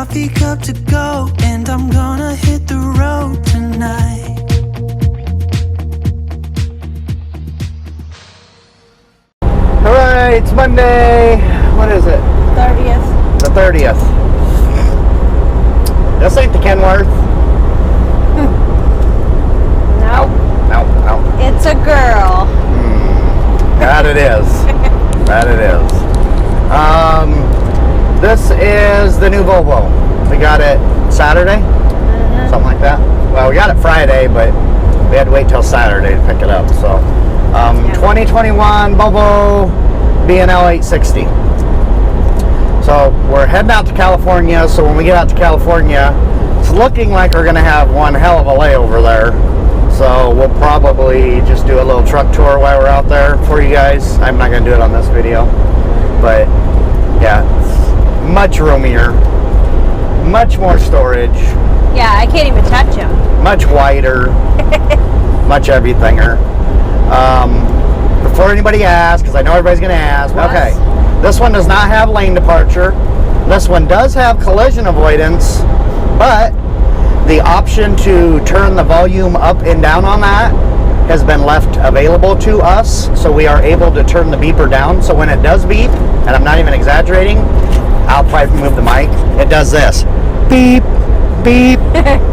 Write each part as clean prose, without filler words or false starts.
coffee cup to go, and I'm gonna hit the road tonight. Alright, it's Monday. What is it? 30th. The 30th. This ain't the Kenworth. Nope. Nope. It's a girl. That it is. That it is. This is the new Volvo. We got it Saturday, something like that. Well, we got it Friday, but we had to wait till Saturday to pick it up. So, 2021 Volvo VNL860. So we're heading out to California. So when we get out to California, it's looking like we're going to have one hell of a layover there. So we'll probably just do a little truck tour while we're out there for you guys. I'm not going to do it on this video, but yeah, it's much roomier, much more storage. Yeah, I can't even touch him. Much wider, much everythinger. Before anybody asks, because I know everybody's going to ask, okay, this one does not have lane departure. This one does have collision avoidance, but the option to turn the volume up and down on that has been left available to us, so we are able to turn the beeper down. So when it does beep, and I'm not even exaggerating, I'll probably move the mic, it does this. Beep, beep,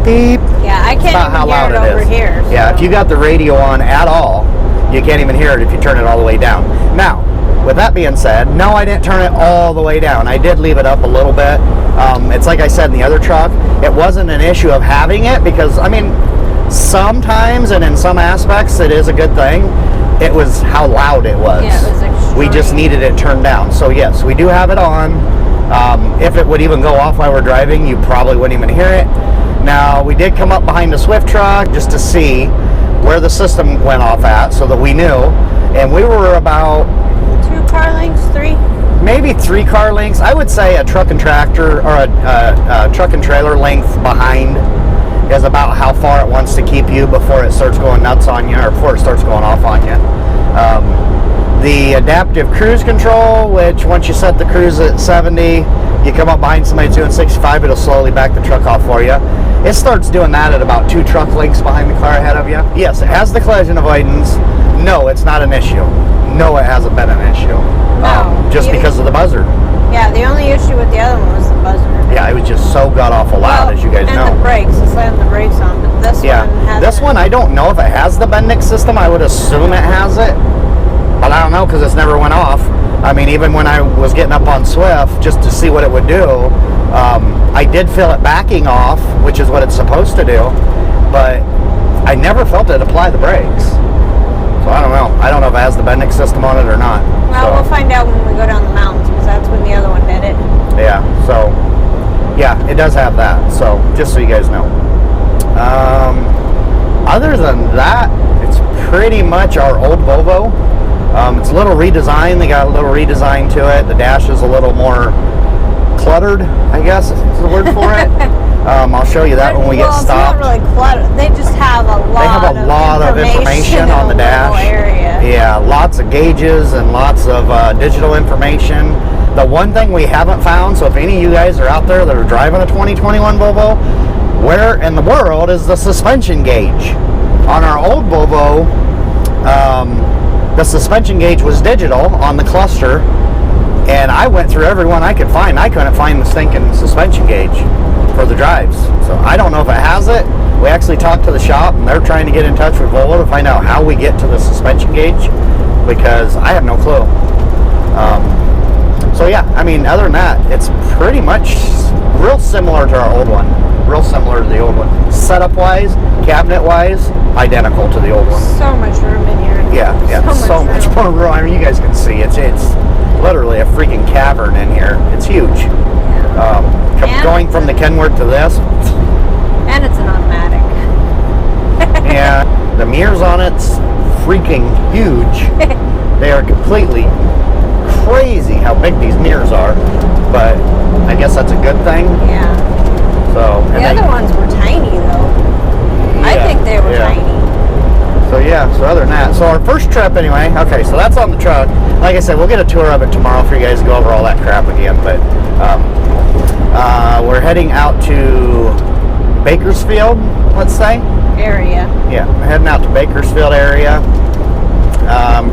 beep. Yeah, I can't even hear it over here. So. Yeah, if you got the radio on at all, you can't even hear it if you turn it all the way down. Now, with that being said, no, I didn't turn it all the way down. I did leave it up a little bit. It's like I said in the other truck, it wasn't an issue of having it because, I mean, sometimes and in some aspects it is a good thing. It was how loud it was. Yeah, it was extreme. We just needed it turned down. So yes, we do have it on. If it would even go off while we're driving, you probably wouldn't even hear it. Now, we did come up behind the Swift truck just to see where the system went off at so that we knew. And we were about 2 car lengths, 3? Maybe 3 car lengths. I would say a truck and tractor or a truck and trailer length behind is about how far it wants to keep you before it starts going nuts on you or before it starts going off on you. The adaptive cruise control, which once you set the cruise at 70, you come up behind somebody doing 65, it'll slowly back the truck off for you. It starts doing that at about 2 truck lengths behind the car ahead of you. Yes, it has the collision avoidance. No, it's not an issue. No, it hasn't been an issue. No. Just because of the buzzer. Yeah, the only issue with the other one was the buzzer. Yeah, it was just so god-awful loud, as you guys know. And the brakes, it slammed the brakes on, but this one has this one, I don't know if it has the Bendix system. I would assume it has it, but I don't know because it's never went off. I mean, even when I was getting up on Swift just to see what it would do, I did feel it backing off, which is what it's supposed to do, but I never felt it apply the brakes. So I don't know. I don't know if it has the Bendix system on it or not. Well, we'll find out when we go down the mountains because that's when the other one did it. Yeah, so yeah, it does have that. So just so you guys know. Other than that, it's pretty much our old Volvo. It's a little redesigned. They got a little redesign to it. The dash is a little more cluttered, I guess is the word for it. I'll show you that when we get stopped. It's not really cluttered. They just have a lot of information on the dash. Area. Yeah, lots of gauges and lots of digital information. The one thing we haven't found, so if any of you guys are out there that are driving a 2021 Volvo, where in the world is the suspension gauge? On our old Volvo, the suspension gauge was digital on the cluster, and I went through every one I could find. I couldn't find the stinking suspension gauge for the drives. So I don't know if it has it. We actually talked to the shop, and they're trying to get in touch with Volvo to find out how we get to the suspension gauge, because I have no clue. So yeah, I mean, other than that, it's pretty much real similar to our old one. Real similar to the old one. Setup-wise, cabinet-wise, identical to the old one. So much room in here. Yeah, so much more room. I mean, you guys can see it's literally a freaking cavern in here. It's huge. Yeah. Going from the Kenworth to this. And it's an automatic. Yeah, the mirrors on it's freaking huge. They are completely crazy how big these mirrors are, but I guess that's a good thing. Yeah. So the other ones were tiny though. Yeah, I think they were tiny. So yeah, so other than that, so our first trip anyway, okay, so that's on the truck. Like I said, we'll get a tour of it tomorrow for you guys to go over all that crap again, but We're heading out to Bakersfield, let's say. Area. Yeah, we're heading out to Bakersfield area,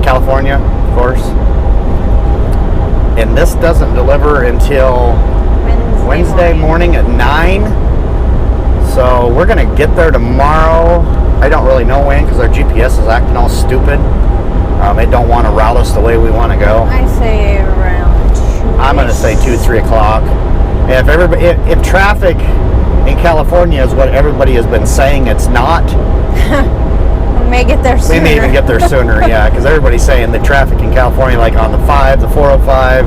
California, of course. And this doesn't deliver until Wednesday morning at 9. So we're going to get there tomorrow. I don't really know when because our GPS is acting all stupid. It don't want to route us the way we want to go. I say around 2. I'm going to say 2, 3 o'clock. And if traffic in California is what everybody has been saying it's not, we may get there sooner. we may even get there sooner, yeah, because everybody's saying the traffic in California, like on the 5, the 405,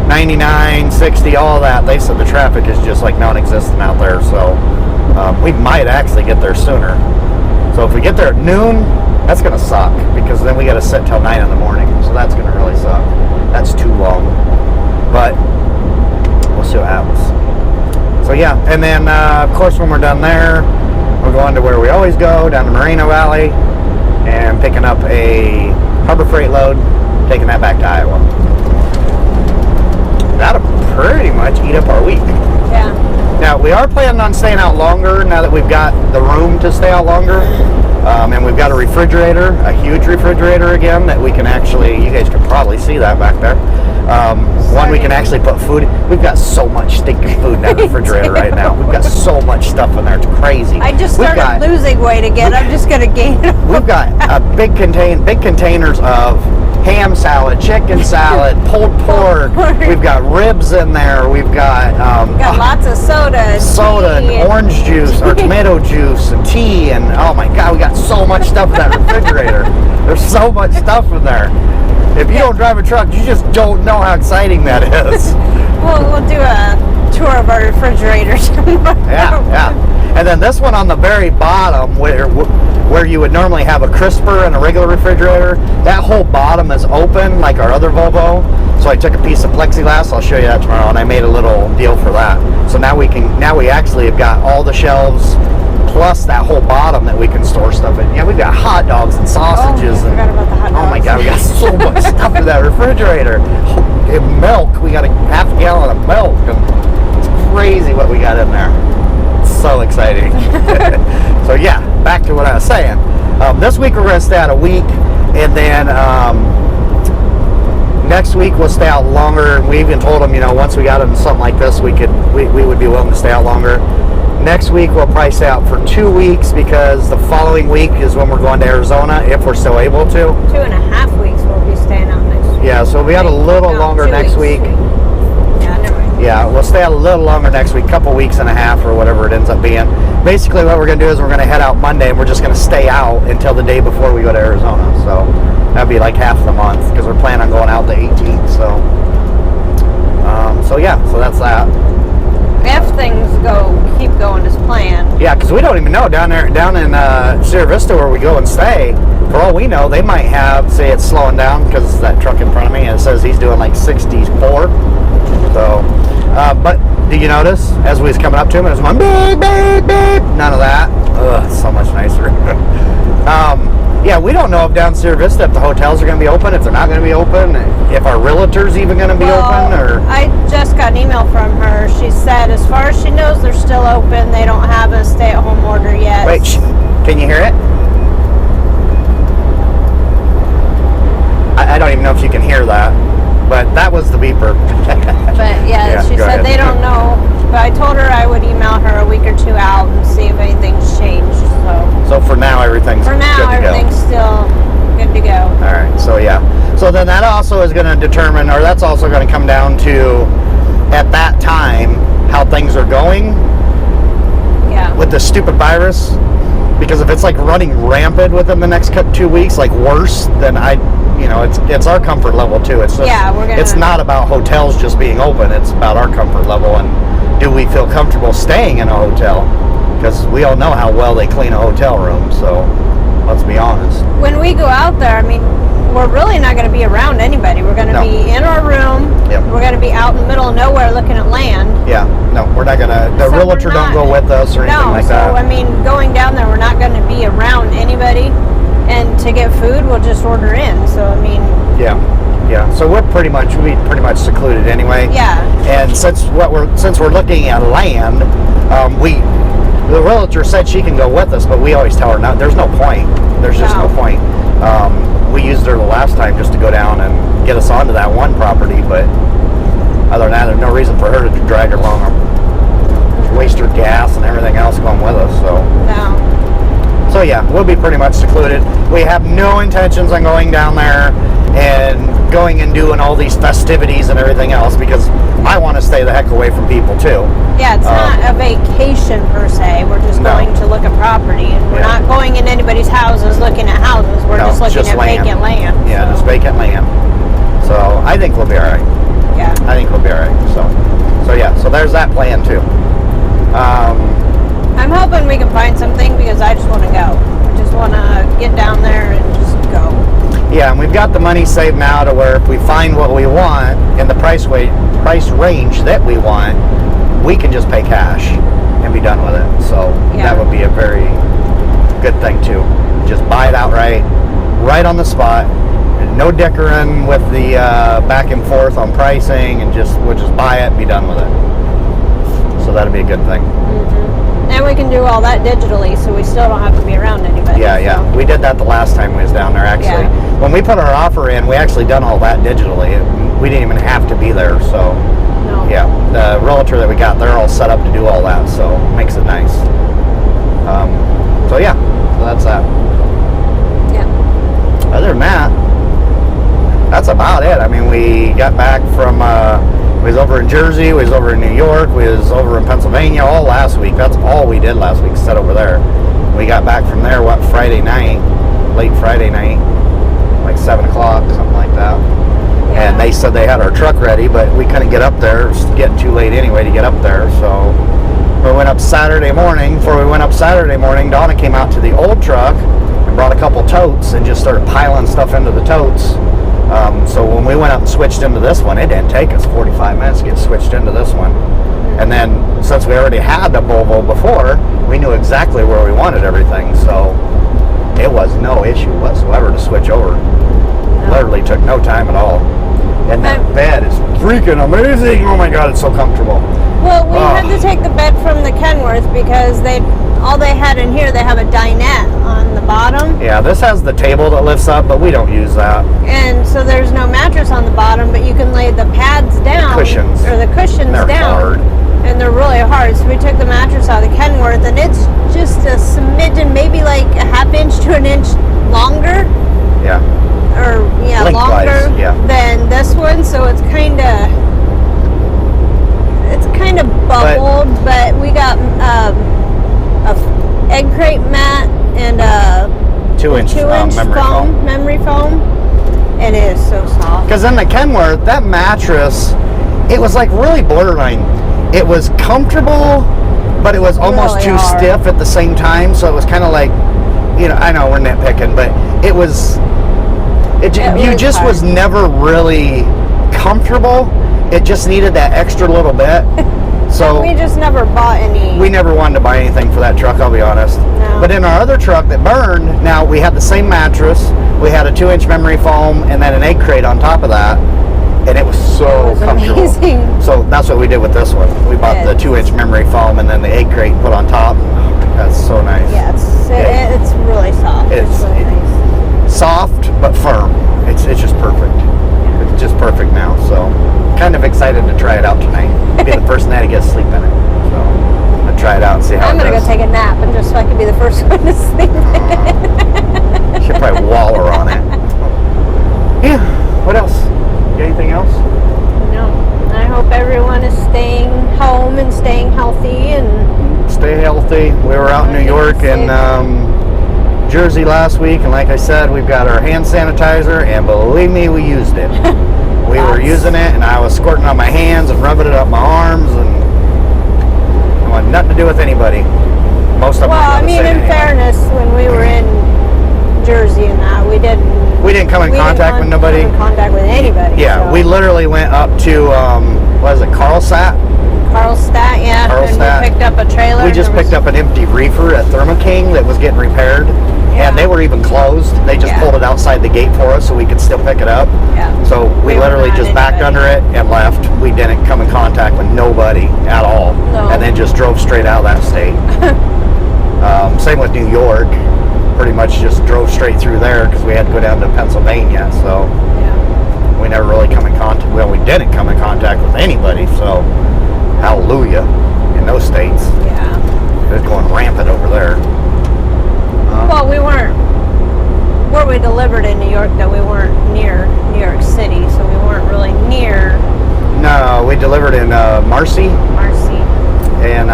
99, 60, all that, they said the traffic is just like non-existent out there. So we might actually get there sooner. So if we get there at noon, that's going to suck because then we got to sit till 9 in the morning. So that's going to really suck. That's too long. But we'll see what happens. So yeah, and then of course when we're done there, we're going to where we always go, down to Moreno Valley, and picking up a Harbor Freight load, taking that back to Iowa. That'll pretty much eat up our week. Yeah. Now, we are planning on staying out longer now that we've got the room to stay out longer. And we've got a refrigerator, a huge refrigerator again, that we can actually, you guys can probably see that back there. One, we can actually put food. We've got so much stinking food in that refrigerator right now. We've got so much stuff in there. It's crazy. I just started losing weight again. I'm just going to gain it. We've got a big containers of ham salad, chicken salad, pulled pork. We've got ribs in there. We've got lots of soda and orange juice or tomato juice and tea, and oh my god, we got so much stuff in that refrigerator. There's so much stuff in there. If you don't drive a truck, you just don't know how exciting that is. We'll do a tour of our refrigerators tomorrow. Yeah. And then this one on the very bottom, where you would normally have a crisper and a regular refrigerator, that whole bottom is open like our other Volvo. So I took a piece of plexiglass. I'll show you that tomorrow, and I made a little deal for that. So now we actually have got all the shelves plus that whole bottom that we can store stuff in. Yeah, we've got hot dogs and sausages. I forgot about the hot dogs. Oh my god, we got so much stuff in that refrigerator. And milk, we got a half a gallon of milk. It's crazy what we got in there. So exciting. So yeah, back to what I was saying. This week we're going to stay out a week, and then next week we'll stay out longer. And we even told them, once we got into something like this, we would be willing to stay out longer. Next week we'll probably stay out for 2 weeks because the following week is when we're going to Arizona, if we're still able to. 2.5 weeks we'll be staying out next week. Yeah, so we got a little longer next week. Yeah, never mind. Yeah, we'll stay out a little longer next week, couple weeks and a half or whatever it ends up being. Basically what we're going to do is we're going to head out Monday, and we're just going to stay out until the day before we go to Arizona. So that'd be like half the month because we're planning on going out the 18th. So yeah, so that's that. If things keep going as planned. Yeah, because we don't even know down in Sierra Vista where we go and stay. For all we know, they might say it's slowing down because that truck in front of me, and it says he's doing like 64. So, but do you notice as we was coming up to him, it was going beep, beep, beep. None of that. Ugh, so much nicer. Yeah, we don't know if down Sierra Vista if the hotels are going to be open, if they're not going to be open, if our realtor's even going to be open. Or I just got an email from her. She said as far as she knows, they're still open. They don't have a stay-at-home order yet. Wait, can you hear it? I don't even know if you can hear that, but that was the beeper. But yeah, she said ahead. they don't know. But I told her I would email her a week or two out and see if anything's changed. So for now, everything's good to go. Everything's still good to go. All right, so yeah. So then that also is going to determine, or that's also going to come down to, at that time, how things are going. Yeah. With the stupid virus. Because if it's like running rampant within the next 2 weeks, like worse, then it's our comfort level too. It's just, it's not about hotels just being open. It's about our comfort level and do we feel comfortable staying in a hotel? Because we all know how well they clean a hotel room. So let's be honest. When we go out there, we're really not going to be around anybody. We're going to be in our room. Yep. We're going to be out in the middle of nowhere looking at land. Yeah, no, we're not going to, the realtor don't go with us or anything like that. So, going down there, we're not going to be around anybody. And to get food, we'll just order in. So, yeah. Yeah, so we're pretty much secluded anyway. Yeah. And since we're looking at land, the realtor said she can go with us, but we always tell her no. There's no point. There's just no point. We used her the last time just to go down and get us onto that one property, but other than that, there's no reason for her to drag her along or waste her gas and everything else going with us. So. No. So yeah, we'll be pretty much secluded. We have no intentions on going down there and going and doing all these festivities and everything else because I want to stay the heck away from people too. Yeah, it's not a vacation per se. We're just going to look at property, and we're not going in anybody's houses looking at houses. We're just looking at vacant land. Yeah, just vacant land. So I think we'll be all right. Yeah. I think we'll be all right. So yeah, so there's that plan too. I'm hoping we can find something because I just want to go. I just want to get down there and just go. Yeah, and we've got the money saved now to where if we find what we want in the price range that we want, we can just pay cash and be done with it. So that would be a very good thing too. Just buy it outright, right on the spot. No dickering with the back and forth on pricing, and we'll just buy it and be done with it. So that'd be a good thing. And we can do all that digitally, so we still don't have to be around anybody. Yeah. We did that the last time we was down there, actually. Yeah. When we put our offer in, we actually done all that digitally. We didn't even have to be there, so. No. Yeah, the realtor that we got, they're all set up to do all that, so makes it nice. So yeah, so that's that. Yeah. Other than that, that's about it. I mean, we got back from, we was over in Jersey, we was over in New York, we was over in Pennsylvania all last week. That's all we did last week, sit over there. We got back from there, Friday night, late Friday night, like 7 o'clock, something like that. Yeah. And they said they had our truck ready, but we couldn't get up there. It was getting too late anyway to get up there. So we went up Saturday morning. Before we went up Saturday morning, Donna came out to the old truck and brought a couple totes and just started piling stuff into the totes. So when we went up and switched into this one, it didn't take us 45 minutes to get switched into this one. And then since we already had the Volvo before, we knew exactly where we wanted everything. So it was no issue whatsoever to switch over. Literally took no time at all. And that bed is freaking amazing. Oh my God, it's so comfortable. Well, we had to take the bed from the Kenworth because all they had in here, they have a dinette on the bottom. Yeah, this has the table that lifts up, but we don't use that. And so there's no mattress on the bottom, but you can lay the pads down. Cushions. Or the cushions They're down. hard. And they're really hard. So we took the mattress out of the Kenworth, and it's just a smidgen, maybe like a half inch to an inch longer. Yeah. Or Lengthwise, longer than this one, so it's kind of bubbled. But we got a egg crate mat and a 2-inch memory foam, and it is so soft. Because in the Kenworth, that mattress, it was like really borderline. It was comfortable, but it was almost really too hard. stiff at the same time. So it was kind of like, I know we're nitpicking, but it was. You just was never really comfortable. It just needed that extra little bit. So we just never bought any. We never wanted to buy anything for that truck, I'll be honest. No. But in our other truck that burned, now we had the same mattress, we had a 2-inch memory foam, and then an egg crate on top of that, and it was so comfortable. Amazing. So that's what we did with this one. We bought the 2-inch memory foam and then the egg crate put on top. That's so nice. Yeah, it's really soft. It's really nice. Soft but firm. It's just perfect. It's just perfect now. So kind of excited to try it out tonight. Be the first night to get sleep in it. So I'll try it out and see how I'm it gonna goes. go take a nap and just so I can be the first one to sleep in it. Should probably waller on it. Yeah. What else? Got anything else? No. I hope everyone is staying home and staying healthy and stay healthy. We were out in New York and Jersey last week, and like I said, we've got our hand sanitizer, and believe me, we used it. We were using it, and I was squirting on my hands and rubbing it up my arms, and I wanted nothing to do with anybody. Most of them. Well, I mean, in fairness, when we were in Jersey and that, we didn't come in contact with nobody. Come in contact with anybody. Yeah, so. we literally went up to what is it, Carlstadt, yeah. Carlstadt. And we picked up a trailer. We just picked up an empty reefer at Thermo King that was getting repaired. Yeah. And they were even closed. They just Yeah. pulled it outside the gate for us so we could still pick it up. Yeah. So we We were literally not just backed anybody. under it and left. We didn't come in contact with nobody at all. No. And then just drove straight out of that state. Same with New York. Pretty much just drove straight through there because we had to go down to Pennsylvania. So Yeah. we never really come in contact. Well, we didn't come in contact with anybody. So hallelujah in those states. Yeah. It was going rampant over there. Well, we weren't. Where we delivered in New York, though, we weren't near New York City, so we weren't really near No, we delivered in Marcy. Marcy. And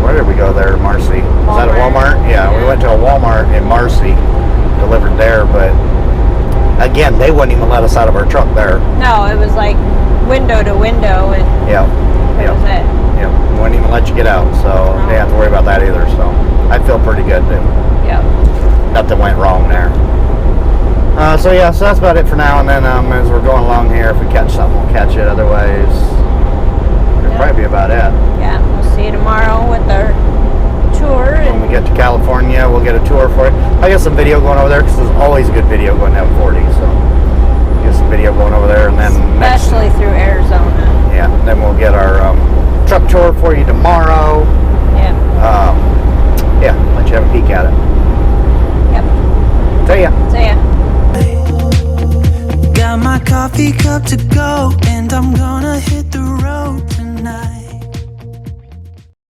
where did we go there, Marcy? Was that a Walmart. Walmart? Yeah, we went to a Walmart in Marcy, delivered there, but again, they wouldn't even let us out of our truck there. No, it was like window to window, and Yeah, that was it. yeah, wouldn't even let you get out, so they didn't have to worry about that either. So I feel pretty good that Yep. nothing went wrong there. So yeah, so that's about it for now. And then as we're going along here, if we catch something, we'll catch it. Otherwise, it'll Yeah. probably be about it. Yeah, we'll see you tomorrow with our tour. When we And get to California, we'll get a tour for it. I got some video going over there because there's always a good video going down 40. So get some video going over there, and then especially through Arizona. yeah, then we'll get our truck tour for you tomorrow. Yeah. Yeah, let you have a peek at it. Yep. See ya. So yeah. Got my coffee cup to go, and I'm gonna hit the road.